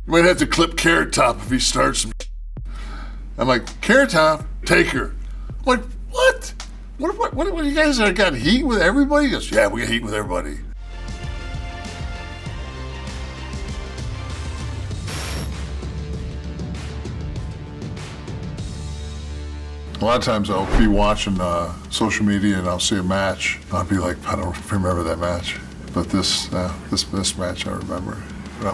You might have to clip Carrot Top if he starts some. I'm like, Carrot Top, take her. I'm like, what? What you guys got heat with everybody? He goes, yeah, we got heat with everybody. A lot of times I'll be watching social media and I'll see a match. I'll be like, I don't remember that match, but this match I remember.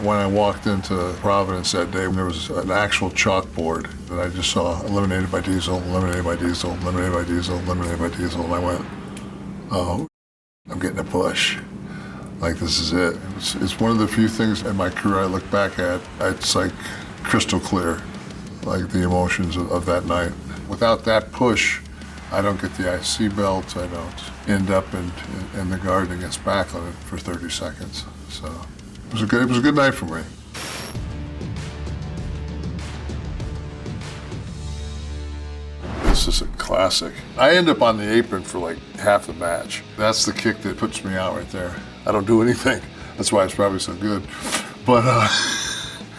When I walked into Providence that day, there was an actual chalkboard that I just saw: eliminated by Diesel, eliminated by Diesel, eliminated by Diesel, eliminated by Diesel, and I went, oh, I'm getting a push. Like, this is it. It's one of the few things in my career I look back at, it's like crystal clear, like the emotions of that night. Without that push, I don't get the IC belt. I don't end up in the Garden against Backlund for 30 seconds. So it was a good night for me. This is a classic. I end up on the apron for like half the match. That's the kick that puts me out right there. I don't do anything. That's why it's probably so good. But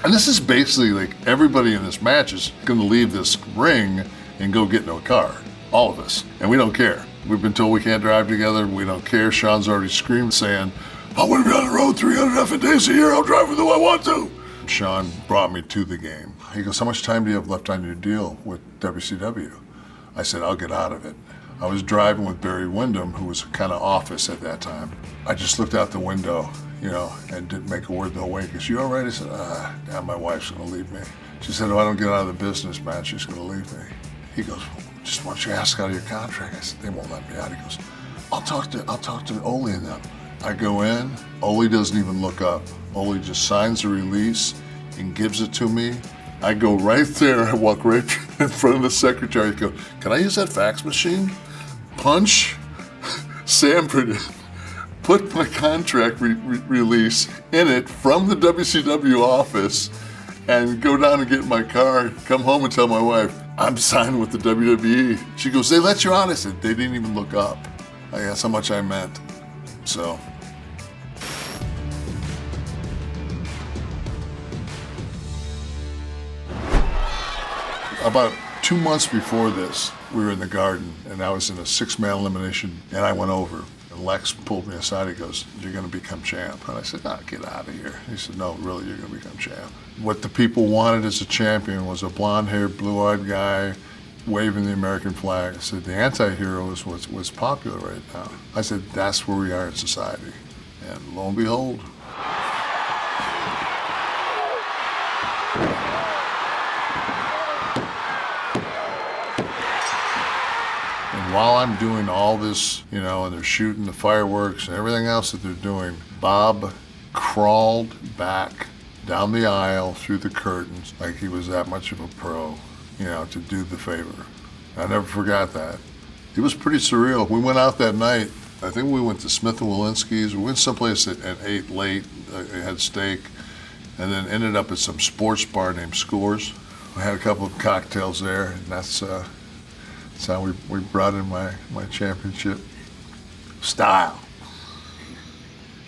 and this is basically like everybody in this match is going to leave this ring and go get into a car. All of us. And we don't care. We've been told we can't drive together. We don't care. Sean's already screamed saying, I'm going to be on the road 300 effing days a year. I'll drive with who I want to. Sean brought me to the game. He goes, how much time do you have left on your deal with WCW? I said, I'll get out of it. I was driving with Barry Windham, who was kind of office at that time. I just looked out the window, and didn't make a word no way. He goes, you all right? I said, damn, my wife's going to leave me. She said, if I don't get out of the business, man, she's going to leave me. He goes, well, just why don't you ask out of your contract? I said, they won't let me out. He goes, I'll talk to Ole and them. I go in, Ole doesn't even look up. Ole just signs the release and gives it to me. I go right there, I walk right in front of the secretary. I go, can I use that fax machine? Punch, Sanford in, put my contract release in it from the WCW office, and go down and get in my car, come home and tell my wife, I'm signing with the WWE. She goes, they let you on? I said, they didn't even look up. That's how much I meant. So. About 2 months before this, we were in the Garden, and I was in a 6-man elimination, and I went over. And Lex pulled me aside. He goes, you're going to become champ. And I said, no, get out of here. He said, no, really, you're going to become champ. What the people wanted as a champion was a blonde-haired, blue-eyed guy waving the American flag. I said, the anti-hero is what's popular right now. I said, that's where we are in society. And lo and behold. While I'm doing all this, and they're shooting the fireworks and everything else that they're doing, Bob crawled back down the aisle through the curtains like he was that much of a pro, to do the favor. I never forgot that. It was pretty surreal. We went out that night. I think we went to Smith & Walensky's. We went someplace and ate late, had steak, and then ended up at some sports bar named Scores. We had a couple of cocktails there, and that's how we brought in my championship style.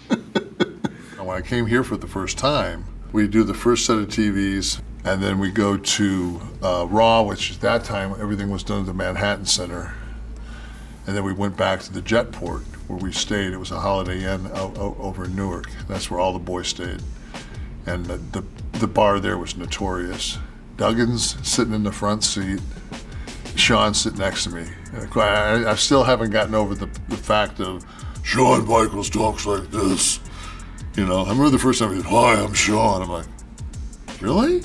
When I came here for the first time, we do the first set of TVs, and then we go to Raw, which at that time, everything was done at the Manhattan Center. And then we went back to the Jetport, where we stayed. It was a Holiday Inn over in Newark. That's where all the boys stayed. And the bar there was notorious. Duggan's sitting in the front seat. Sean sitting next to me. I still haven't gotten over the fact of Shawn Michaels talks like this. I remember the first time he said, hi, I'm Sean. I'm like, really?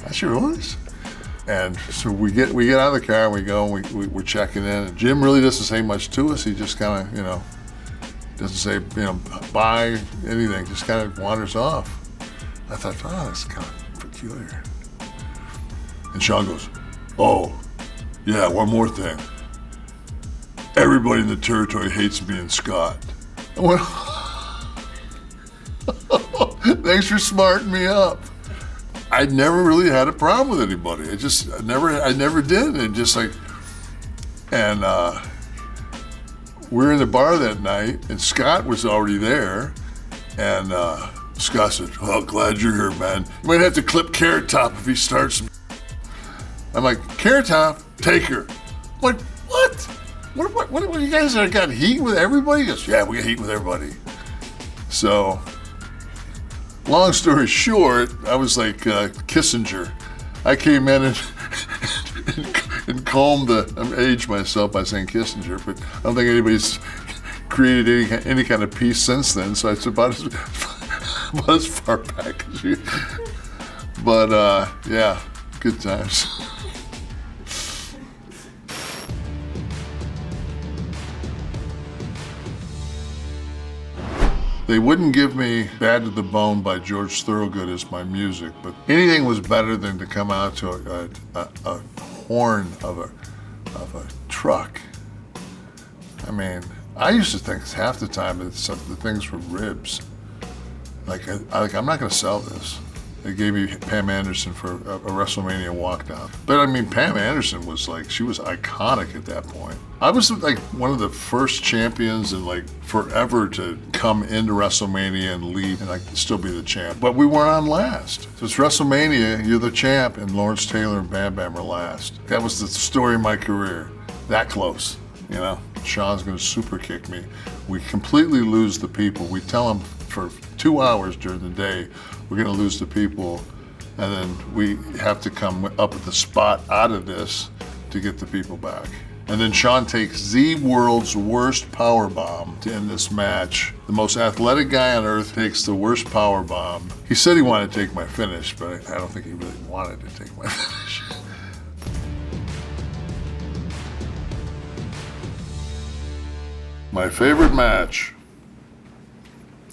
That's your voice? And so we get out of the car and we go and we're checking in. And Jim really doesn't say much to us. He just kind of, doesn't say, bye, anything. Just kind of wanders off. I thought, that's kind of peculiar. And Sean goes, oh, yeah, one more thing. Everybody in the territory hates me and Scott. I went, thanks for smarting me up. I never really had a problem with anybody. I never did. And just like, and we were in the bar that night, and Scott was already there, and Scott said, "Oh, glad you're here, man. You might have to clip Carrot Top if he starts." I'm like, "Carrot Top? Taker." I'm like, what? What you guys got heat with everybody? He goes, "Yeah, we got heat with everybody." So, long story short, I was like Kissinger. I came in and calmed I aged myself by saying Kissinger, but I don't think anybody's created any kind of peace since then, so it's about as far back as you. But yeah, good times. They wouldn't give me Bad to the Bone by George Thorogood as my music, but anything was better than to come out to a horn of a truck. I mean, I used to think half the time that the things were ribs. Like I'm not gonna sell this. They gave me Pam Anderson for a WrestleMania walkdown. But I mean, Pam Anderson was like, she was iconic at that point. I was like one of the first champions in like forever to come into WrestleMania and leave and like still be the champ. But we weren't on last. So it's WrestleMania, you're the champ, and Lawrence Taylor and Bam Bam are last. That was the story of my career. That close, you know? Sean's gonna super kick me. We completely lose the people. We tell him for 2 hours during the day, we're gonna lose the people, and then we have to come up with the spot out of this to get the people back. And then Sean takes the world's worst power bomb to end this match. The most athletic guy on earth takes the worst power bomb. He said he wanted to take my finish, but I don't think he really wanted to take my finish. My favorite match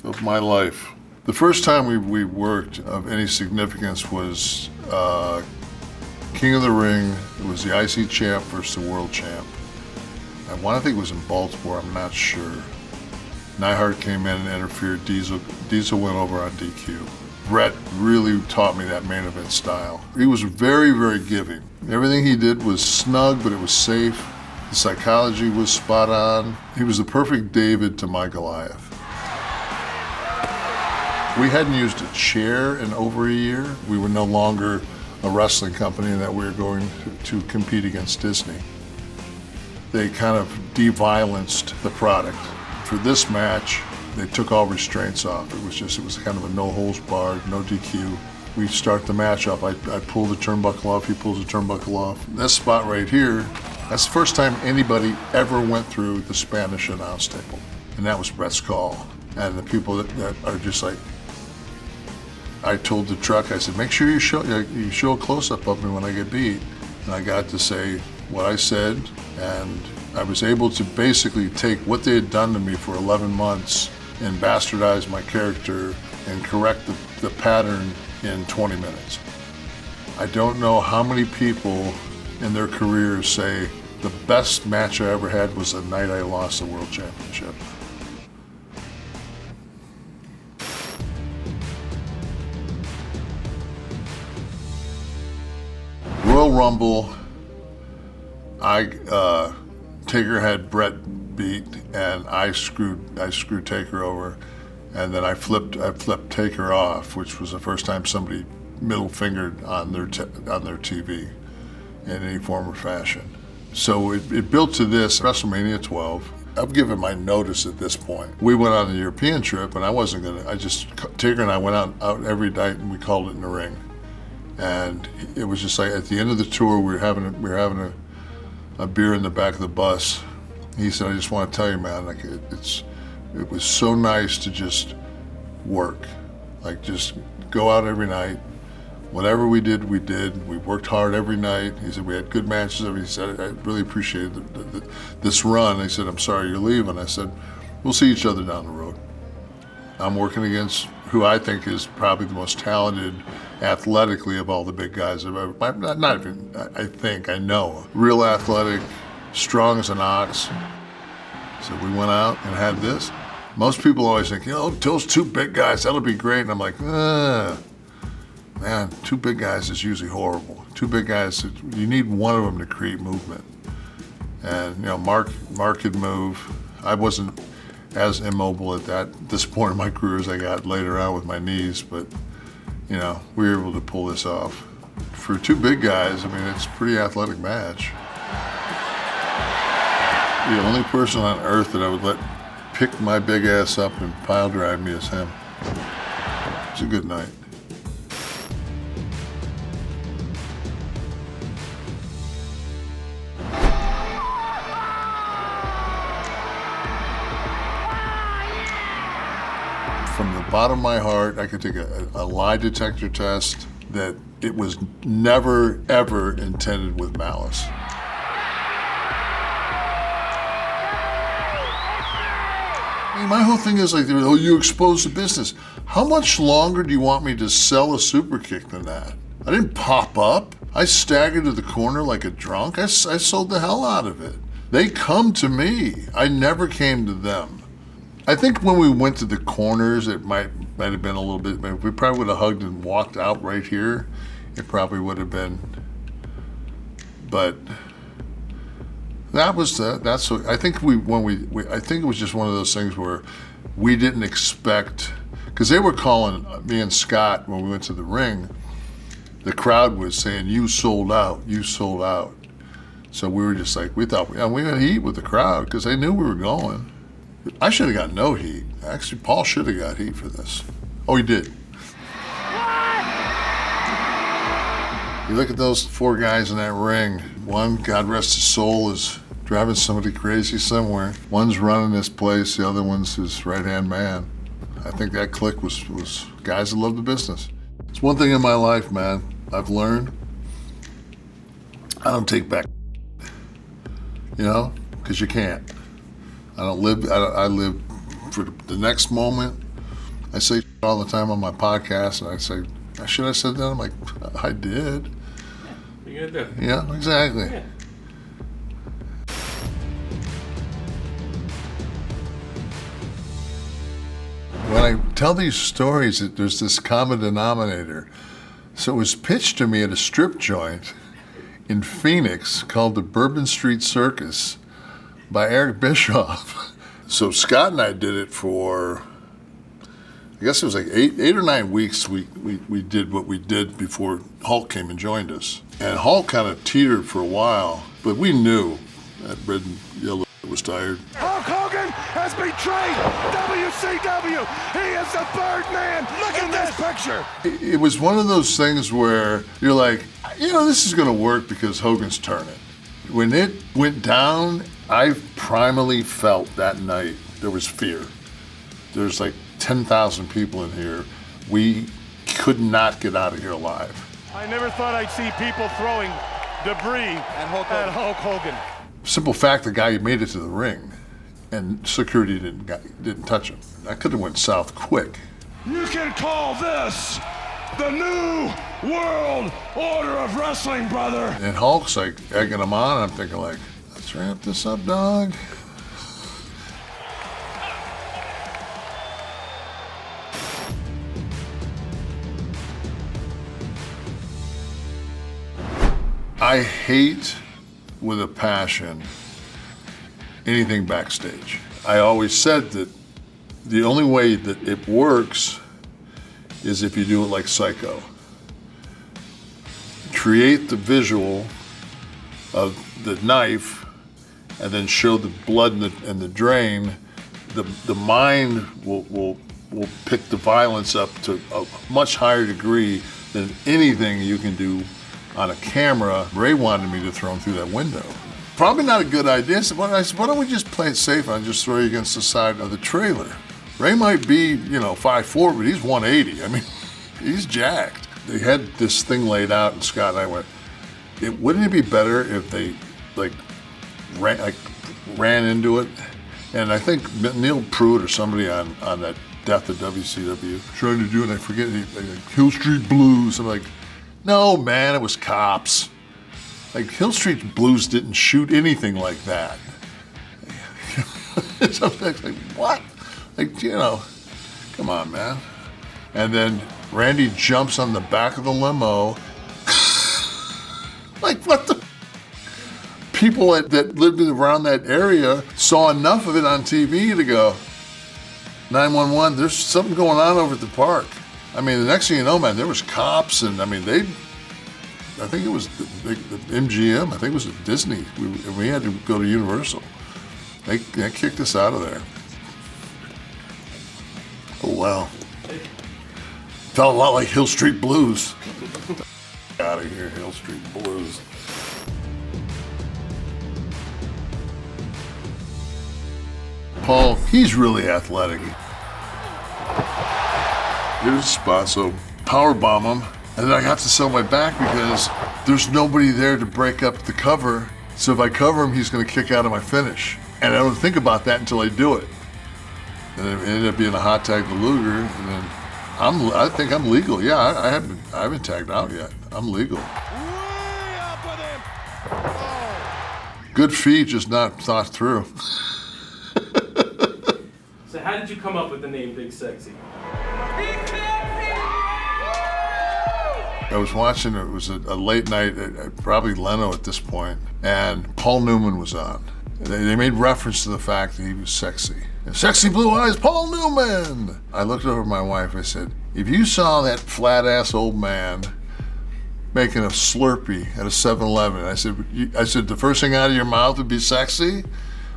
of my life. The first time we worked of any significance was King of the Ring. It was the IC champ versus the world champ. I want to think it was in Baltimore, I'm not sure. Neidhart came in and interfered. Diesel went over on DQ. Brett really taught me that main event style. He was very, very giving. Everything he did was snug, but it was safe. The psychology was spot on. He was the perfect David to my Goliath. We hadn't used a chair in over a year. We were no longer a wrestling company and that we were going to compete against Disney. They kind of de-violenced the product. For this match, they took all restraints off. It was kind of a no holds barred, no DQ. We start the match off. I pull the turnbuckle off, he pulls the turnbuckle off. This spot right here, that's the first time anybody ever went through the Spanish announce table. And that was Brett's call. And the people that are just like, I told the truck, I said, make sure you show a close-up of me when I get beat. And I got to say what I said, and I was able to basically take what they had done to me for 11 months and bastardize my character and correct the pattern in 20 minutes. I don't know how many people in their careers say the best match I ever had was the night I lost the world championship. Royal Rumble, Taker had Brett beat, and I screwed Taker over, and then I flipped Taker off, which was the first time somebody middle fingered on their TV in any form or fashion. So it built to this WrestleMania 12. I've given my notice at this point. We went on the European trip, and Taker and I went out every night, and we called it in the ring. And it was just like at the end of the tour, we were having a beer in the back of the bus. He said, "I just want to tell you, man, like it was so nice to just work, like just go out every night. Whatever we did, we did. We worked hard every night." He said, "We had good matches." He said, "I really appreciated this run." He said, "I'm sorry you're leaving." I said, "We'll see each other down the road." I'm working against who I think is probably the most talented athletically of all the big guys I've ever, not even, I know. Real athletic, strong as an ox. So we went out and had this. Most people always think, those two big guys, that'll be great. And I'm like, man, two big guys is usually horrible. Two big guys, you need one of them to create movement. And Mark could move. I wasn't as immobile at this point in my career as I got later on with my knees, but we were able to pull this off. For two big guys, I mean, it's a pretty athletic match. The only person on earth that I would let pick my big ass up and pile drive me is him. It's a good night. From the bottom of my heart, I could take a lie detector test that it was never, ever intended with malice. I mean, my whole thing is like, oh, you expose the business. How much longer do you want me to sell a super kick than that? I didn't pop up. I staggered to the corner like a drunk. I sold the hell out of it. They come to me. I never came to them. I think when we went to the corners, it might have been a little bit, if we probably would have hugged and walked out right here, it probably would have been, but that's what, I think I think it was just one of those things where we didn't expect, because they were calling me and Scott when we went to the ring, the crowd was saying, you sold out, you sold out. So we were just like, we thought, we had heat with the crowd because they knew we were going. I should have got no heat. Actually, Paul should have got heat for this. Oh, he did. You look at those four guys in that ring. One, God rest his soul, is driving somebody crazy somewhere. One's running this place. The other one's his right-hand man. I think that Kliq was guys that love the business. It's one thing in my life, man, I've learned. I don't take back, because you can't. I live for the next moment. I say all the time on my podcast, and I say, should I said that? I'm like, I did. You gotta do. Yeah, exactly. Yeah. When I tell these stories, there's this common denominator. So it was pitched to me at a strip joint in Phoenix called the Bourbon Street Circus by Eric Bischoff. So Scott and I did it for, I guess it was like eight or 9 weeks. We did what we did before Hulk came and joined us. And Hulk kind of teetered for a while, but we knew that Red and Yellow was tired. Hulk Hogan has betrayed WCW. He is the Birdman. Look at this picture. It was one of those things where you're like, this is going to work because Hogan's turning. When it went down, I primarily felt that night there was fear. There's like 10,000 people in here. We could not get out of here alive. I never thought I'd see people throwing debris at Hulk Hogan. Simple fact, the guy made it to the ring, and security didn't touch him. That could have went south quick. You can call this the New World Order of Wrestling, brother. And Hulk's like egging him on, and I'm thinking like, let's ramp this up, dog. I hate with a passion anything backstage. I always said that the only way that it works is if you do it like Psycho. Create the visual of the knife and then show the blood and the drain. The mind will pick the violence up to a much higher degree than anything you can do on a camera. Ray wanted me to throw him through that window. Probably not a good idea. So I said, why don't we just play it safe and just throw you against the side of the trailer? Ray might be, 5'4", but he's 180. I mean, he's jacked. They had this thing laid out, and Scott and I went, wouldn't it be better if they ran into it? And I think Neil Pruitt or somebody on that Death of WCW trying to do it, I forget, Hill Street Blues. I'm like, no, man, it was cops. Like, Hill Street Blues didn't shoot anything like that. So I was like, what? Like, come on, man. And then Randy jumps on the back of the limo. Like, what the? People that lived around that area saw enough of it on TV to go, 911, there's something going on over at the park. I mean, the next thing you know, man, there was cops, and I mean, I think it was the MGM, I think it was at Disney. We had to go to Universal. They kicked us out of there. Oh, wow. Felt a lot like Hill Street Blues. Out of here, Hill Street Blues. Paul, he's really athletic. Here's a spot, so power bomb him, and then I have to sell my back because there's nobody there to break up the cover. So if I cover him, he's going to kick out of my finish, and I don't think about that until I do it. And it ended up being a hot tag to Luger, and then I think I'm legal. Yeah, I haven't tagged out yet. I'm legal. Way up with him. Oh. Good feed, just not thought through. So how did you come up with the name Big Sexy? I was watching, it was a late night, probably Leno at this point, and Paul Newman was on. They made reference to the fact that he was sexy. Sexy blue eyes, Paul Newman! I looked over at my wife, I said, if you saw that flat-ass old man making a Slurpee at a 7-Eleven, I said, the first thing out of your mouth would be sexy?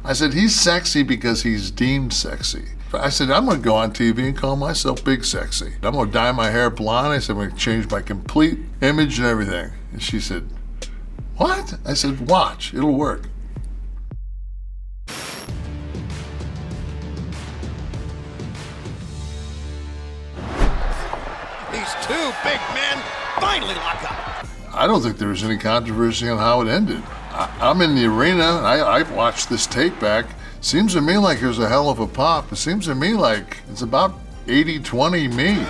I said, he's sexy because he's deemed sexy. I said, I'm gonna go on TV and call myself Big Sexy. I'm gonna dye my hair blonde. I said, I'm gonna change my complete image and everything. And she said, what? I said, watch, it'll work. These two big men finally lock up. I don't think there was any controversy on how it ended. I'm in the arena, and I've watched this tape back. Seems to me like there's a hell of a pop. It seems to me like it's about 80-20 me.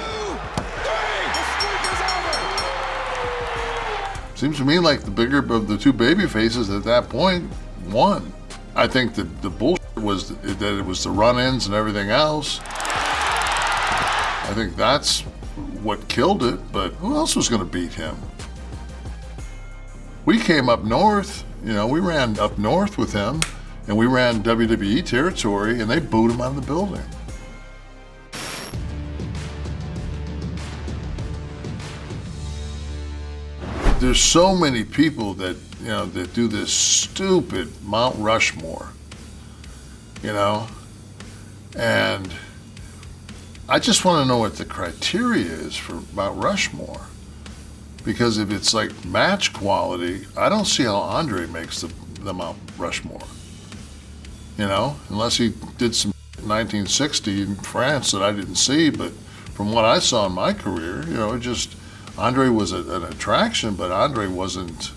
Seems to me like the bigger of the two baby faces at that point won. I think that the bullshit was that it was the run-ins and everything else. I think that's what killed it, but who else was gonna beat him? We came up north, we ran up north with him, and we ran WWE territory, and they booed him out of the building. There's so many people that, that do this stupid Mount Rushmore, and I just want to know what the criteria is for Mount Rushmore. Because if it's like match quality, I don't see how Andre makes the Mount Rushmore. Unless he did some 1960 in France that I didn't see, but from what I saw in my career, Andre was an attraction, but Andre wasn't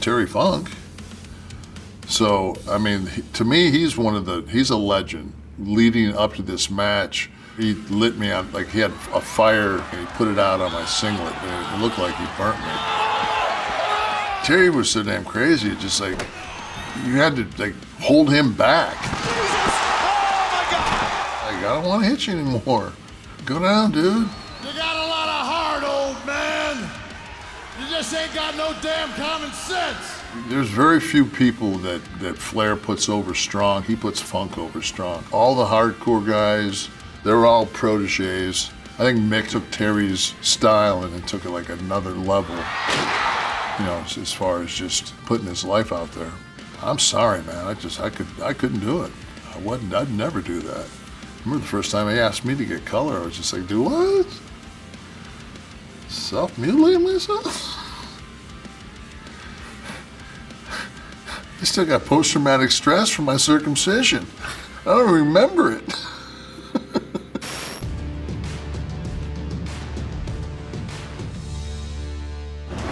Terry Funk. So, I mean, to me, he's a legend. Leading up to this match, he lit me on, like he had a fire and he put it out on my singlet and it looked like he burnt me. Terry was so damn crazy, it just like, you had to hold him back. I don't want to hit you anymore. Go down, dude. You got a lot of heart, old man. You just ain't got no damn common sense. There's very few people that Flair puts over strong. He puts Funk over strong. All the hardcore guys, they're all proteges. I think Mick took Terry's style and then took it like another level, as far as just putting his life out there. I'm sorry, man. I couldn't do it. I'd never do that. I remember the first time he asked me to get color, I was just like, do what? Self-mutilate myself? I still got post-traumatic stress from my circumcision. I don't remember it.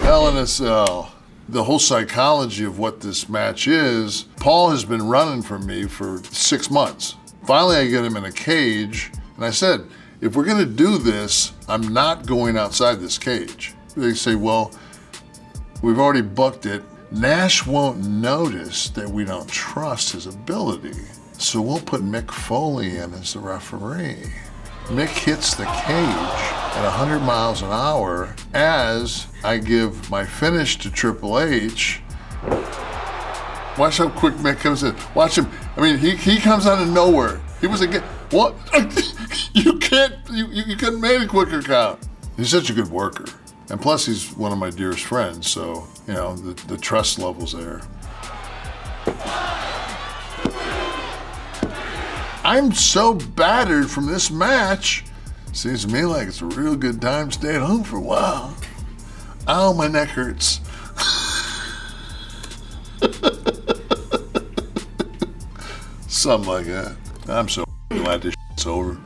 Hell in a Cell. The whole psychology of what this match is, Paul has been running from me for 6 months. Finally, I get him in a cage, and I said, if we're gonna do this, I'm not going outside this cage. They say, well, we've already booked it. Nash won't notice that we don't trust his ability, so we'll put Mick Foley in as the referee. Mick hits the cage at 100 miles an hour as I give my finish to Triple H. Watch how quick Mick comes in. Watch him. I mean, he comes out of nowhere. He was a what? You couldn't make a quicker count. He's such a good worker. And plus, he's one of my dearest friends, so, you know, the trust level's there. I'm so battered from this match. Seems to me like it's a real good time staying home for a while. Ow, my neck hurts. Something like that. I'm so glad this shit's over.